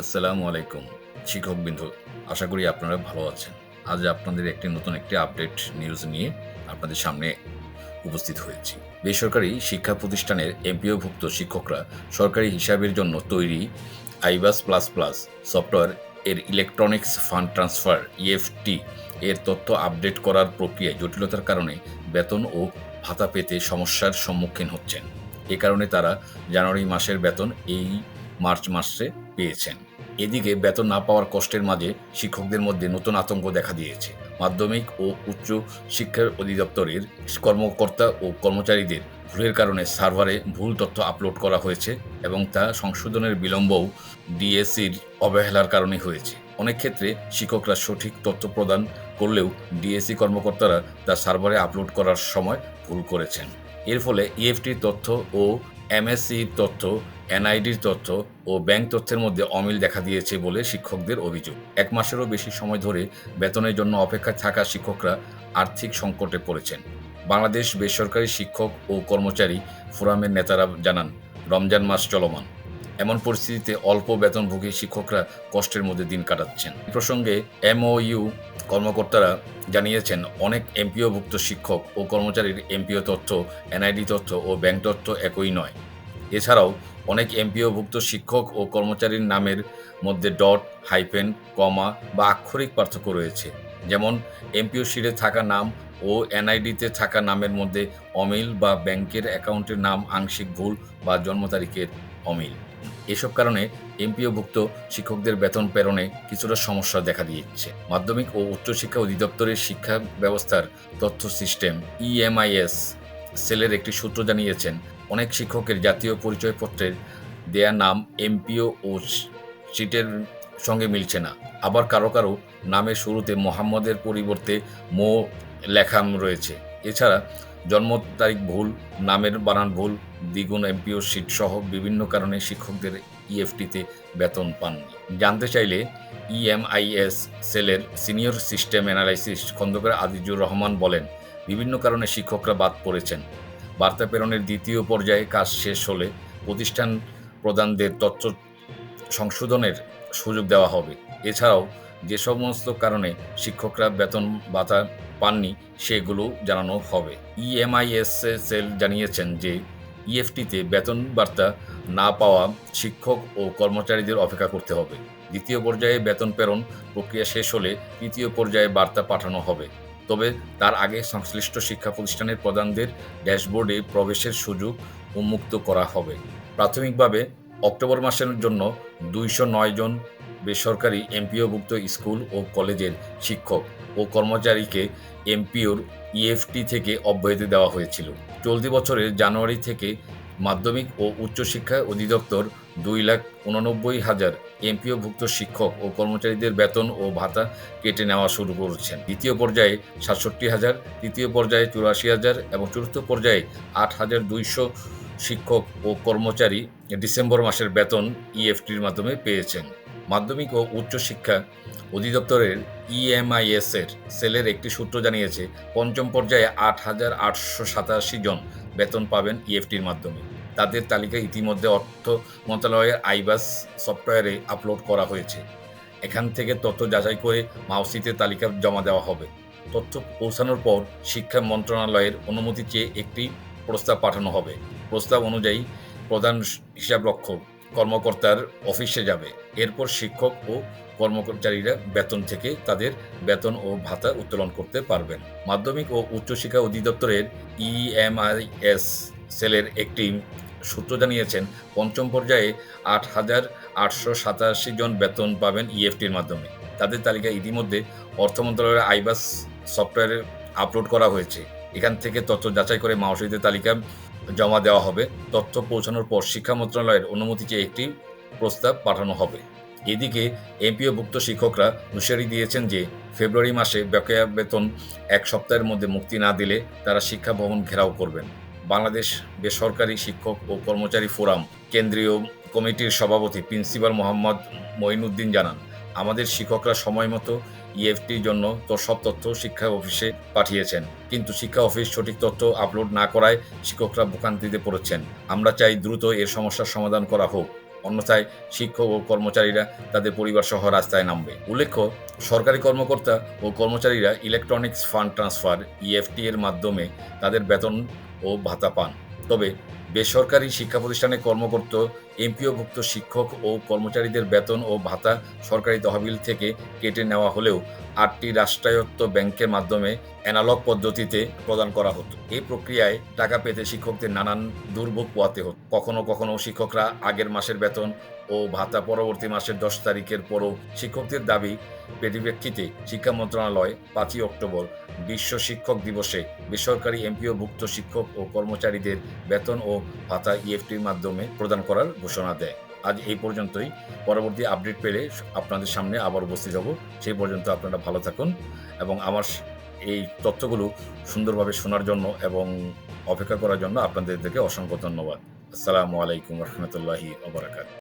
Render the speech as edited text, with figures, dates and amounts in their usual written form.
আসসালামু আলাইকুম শিক্ষকবৃন্দ, আশা করি আপনারা ভালো আছেন। আজ আপনাদের নতুন একটি আপডেট নিউজ নিয়ে আপনাদের সামনে উপস্থিত হয়েছি। বেসরকারি শিক্ষা প্রতিষ্ঠানের এমপিওভুক্ত শিক্ষকরা সরকারি হিসাবের জন্য তৈরি আইবাস প্লাস প্লাস সফটওয়্যার এর ইলেকট্রনিক্স ফান্ড ট্রান্সফার ইএফটি এর তথ্য আপডেট করার প্রক্রিয়ায় জটিলতার কারণে বেতন ও ভাতা পেতে সমস্যার সম্মুখীন হচ্ছেন। এ কারণে তারা জানুয়ারি মাসের বেতন এই মার্চ মাসে পেয়েছেন। এদিকে বেতন না পাওয়ার কষ্টের মাঝে শিক্ষকদের মধ্যে নতুন আতঙ্ক দেখা দিয়েছে। মাধ্যমিক ও উচ্চ শিক্ষা অধিদপ্তরের কর্মকর্তা ও কর্মচারীদের ভুলের কারণে সার্ভারে ভুল তথ্য আপলোড করা হয়েছে এবং তা সংশোধনের বিলম্বও ডিএসসির অবহেলার কারণে হয়েছে। অনেক ক্ষেত্রে শিক্ষকরা সঠিক তথ্য প্রদান করলেও ডিএসসি কর্মকর্তারা তা সার্ভারে আপলোড করার সময় ভুল করেছেন। এর ফলে ইএফটির তথ্য ও এমএসসির তথ্য, এনআইডির তথ্য ও ব্যাংক তথ্যের মধ্যে অমিল দেখা দিয়েছে বলে শিক্ষকদের অভিযোগ। ১ মাসেরও বেশি সময় ধরে বেতনের জন্য অপেক্ষায় থাকা শিক্ষকরা আর্থিক সংকটে পড়েছেন। বাংলাদেশ বেসরকারি শিক্ষক ও কর্মচারী ফোরামের নেতারা জানান, রমজান মাস চলমান। এমন পরিস্থিতিতে অল্প বেতনভোগী শিক্ষকরা কষ্টের মধ্যে দিন কাটাচ্ছেন। এ প্রসঙ্গে এমওইউ কর্মকর্তারা জানিয়েছেন, অনেক এমপিওভুক্ত শিক্ষক ও কর্মচারীর এমপিও তথ্য, এনআইডি তথ্য ও ব্যাংক তথ্য একই নয়। এছাড়াও অনেক এমপিওভুক্ত শিক্ষক ও কর্মচারীর নামের মধ্যে ডট, হাইফেন, কমা বা আক্ষরিক পার্থক্য রয়েছে। যেমন এমপিও শিটে থাকা নাম ও এনআইডিতে থাকা নামের মধ্যে অমিল বা ব্যাংকের অ্যাকাউন্টের নাম আংশিক ভুল বা জন্ম তারিখের অমিল। এসব কারণে এমপিওভুক্ত শিক্ষকদের বেতন প্রেরণে কিছুটা সমস্যা দেখা দিচ্ছে। মাধ্যমিক ও উচ্চশিক্ষা অধিদপ্তরের শিক্ষা ব্যবস্থার তথ্য সিস্টেম ইএমআইএস সেলের একটি সূত্র জানিয়েছেন, অনেক শিক্ষকের জাতীয় পরিচয়পত্রের দেয়া নাম এমপিও ও শিটের সঙ্গে মিলছে না। আবার কারো কারো নামের শুরুতে মোহাম্মদের পরিবর্তে মো লেখা রয়েছে। এছাড়া জন্ম তারিখ ভুল, নামের বানান ভুল, দ্বিগুণ এমপিও শিট সহ বিভিন্ন কারণে শিক্ষকদের ইএফটিতে বেতন পাননি। জানতে চাইলে ইএমআইএস সেলের senior system analysis Khandaker Azizur Rahman বলেন, বিভিন্ন কারণে শিক্ষকরা বাদ পড়েছেন। বার্তা প্রেরণের দ্বিতীয় পর্যায়ে কাজ শেষ হলে প্রতিষ্ঠান প্রধানদের তথ্য সংশোধনের সুযোগ দেওয়া হবে। এছাড়াও যে সমস্ত কারণে শিক্ষকরা বেতন ভাতা পাননি সেগুলো জানানো হবে। ইএমআইএস সেল জানিয়েছেন যে ইএফটিতে বেতন বার্তা না পাওয়া শিক্ষক ও কর্মচারীদের অপেক্ষা করতে হবে। দ্বিতীয় পর্যায়ে বেতন প্রেরণ প্রক্রিয়া শেষ হলে তৃতীয় পর্যায়ে বার্তা পাঠানো হবে। তবে তার আগে সংশ্লিষ্ট শিক্ষা প্রতিষ্ঠানের প্রধানদের ড্যাশবোর্ডে প্রবেশের সুযোগ উন্মুক্ত করা হবে। প্রাথমিকভাবে অক্টোবর মাসের জন্য ২০৯ জন বেসরকারি এমপিওভুক্ত স্কুল ও কলেজের শিক্ষক ও কর্মচারীকে এমপিওর ইএফটি থেকে অব্যাহতি দেওয়া হয়েছিল। চলতি বছরের জানুয়ারি থেকে মাধ্যমিক ও উচ্চশিক্ষা অধিদপ্তর ২,৮৯,০০০ এমপিওভুক্ত শিক্ষক ও কর্মচারীদের বেতন ও ভাতা কেটে নেওয়া শুরু করেছেন। দ্বিতীয় পর্যায়ে ৬৭,০০০, তৃতীয় পর্যায়ে ৮৪,০০০ এবং চতুর্থ পর্যায়ে ৮,২০০ শিক্ষক ও কর্মচারী ডিসেম্বর মাসের বেতন ইএফটির মাধ্যমে পেয়েছেন। মাধ্যমিক ও উচ্চশিক্ষা অধিদপ্তরের ইএমআইএস সেলের একটি সূত্র জানিয়েছে, পঞ্চম পর্যায়ে ৮,৮৮৭ জন বেতন পাবেন ইএফটির মাধ্যমে। তাদের তালিকা ইতিমধ্যে অর্থ মন্ত্রণালয়ের আইবাস সফটওয়্যারে আপলোড করা হয়েছে। এখান থেকে তথ্য যাচাই করে মাউসিতে তালিকা জমা দেওয়া হবে। তথ্য পৌঁছানোর পর শিক্ষা মন্ত্রণালয়ের অনুমতি চেয়ে একটি প্রস্তাব পাঠানো হবে। প্রস্তাব অনুযায়ী প্রধান হিসাবরক্ষক কর্মকর্তার অফিসে যাবে। এরপর শিক্ষক ও কর্মচারীরা বেতন থেকে তাদের বেতন ও ভাতা উত্তোলন করতে পারবেন। মাধ্যমিক ও উচ্চশিক্ষা অধিদপ্তরের ইএমআইএস সেলের একটি সূত্র জানিয়েছেন, পঞ্চম পর্যায়ে ৮,৮৮৭ জন বেতন পাবেন ইএফটির মাধ্যমে। তাদের তালিকা ইতিমধ্যে অর্থ মন্ত্রণালয়ের আইবাস সফটওয়্যারে আপলোড করা হয়েছে। এখান থেকে তথ্য যাচাই করে মাউসিতে তালিকা জমা দেওয়া হবে। তথ্য পৌঁছানোর পর শিক্ষা মন্ত্রণালয়ের অনুমতি চেয়ে একটি প্রস্তাব পাঠানো হবে। এদিকে এমপিওভুক্ত শিক্ষকরা হুঁশিয়ারি দিয়েছেন যে ফেব্রুয়ারি মাসে বকেয়া বেতন ১ সপ্তাহের মধ্যে মুক্তি না দিলে তারা শিক্ষা ভবন ঘেরাও করবেন। বাংলাদেশ বেসরকারি শিক্ষক ও কর্মচারী ফোরাম কেন্দ্রীয় কমিটির সভাপতি প্রিন্সিপাল মোহাম্মদ মঈনুদ্দিন জানান, আমাদের শিক্ষকরা সময়মতো ইএফটির জন্য সব তথ্য শিক্ষা অফিসে পাঠিয়েছেন, কিন্তু শিক্ষা অফিস সঠিক তথ্য আপলোড না করায় শিক্ষকরা ভোগান্তিতে পড়েছেন। আমরা চাই দ্রুত এর সমস্যার সমাধান করা হোক। অন্যথায় শিক্ষক ও কর্মচারীরা তাদের পরিবার সহ রাস্তায় নামবে। উল্লেখ্য, সরকারি কর্মকর্তা ও কর্মচারীরা ইলেকট্রনিক্স ফান্ড ট্রান্সফার ইএফটি এর মাধ্যমে তাদের বেতন ও ভাতা পান। তবে বেসরকারি শিক্ষা প্রতিষ্ঠানে কর্মরত এমপিওভুক্ত শিক্ষক ও কর্মচারীদের বেতন ও ভাতা সরকারি তহবিল থেকে কেটে নেওয়া হলেও ৮টি রাষ্ট্রায়ত্ত ব্যাংকের মাধ্যমে অ্যানালগ পদ্ধতিতে প্রদান করা হতো। এই প্রক্রিয়ায় টাকা পেতে শিক্ষকদের নানান দুর্ভোগ পোহাতে হতো। কখনো কখনো শিক্ষকরা আগের মাসের বেতন ও ভাতা পরবর্তী মাসের ১০ তারিখের পরও শিক্ষকদের দাবি পরিপ্রেক্ষিতে শিক্ষা মন্ত্রণালয় ৫ই অক্টোবর বিশ্ব শিক্ষক দিবসে বেসরকারি এমপিওভুক্ত শিক্ষক ও কর্মচারীদের বেতন ও ভাতা ইএফটির মাধ্যমে প্রদান করার ঘোষণা দেয়। আজ এই পর্যন্তই। পরবর্তী আপডেট পেলে আপনাদের সামনে আবার উপস্থিত হব। সেই পর্যন্ত আপনারা ভালো থাকুন এবং আমার এই তথ্যগুলো সুন্দরভাবে শোনার জন্য এবং অপেক্ষা করার জন্য আপনাদেরকে অসংখ্য ধন্যবাদ। আসসালামু আলাইকুম ওয়া রাহমাতুল্লাহি ওয়া বারাকাতুহু।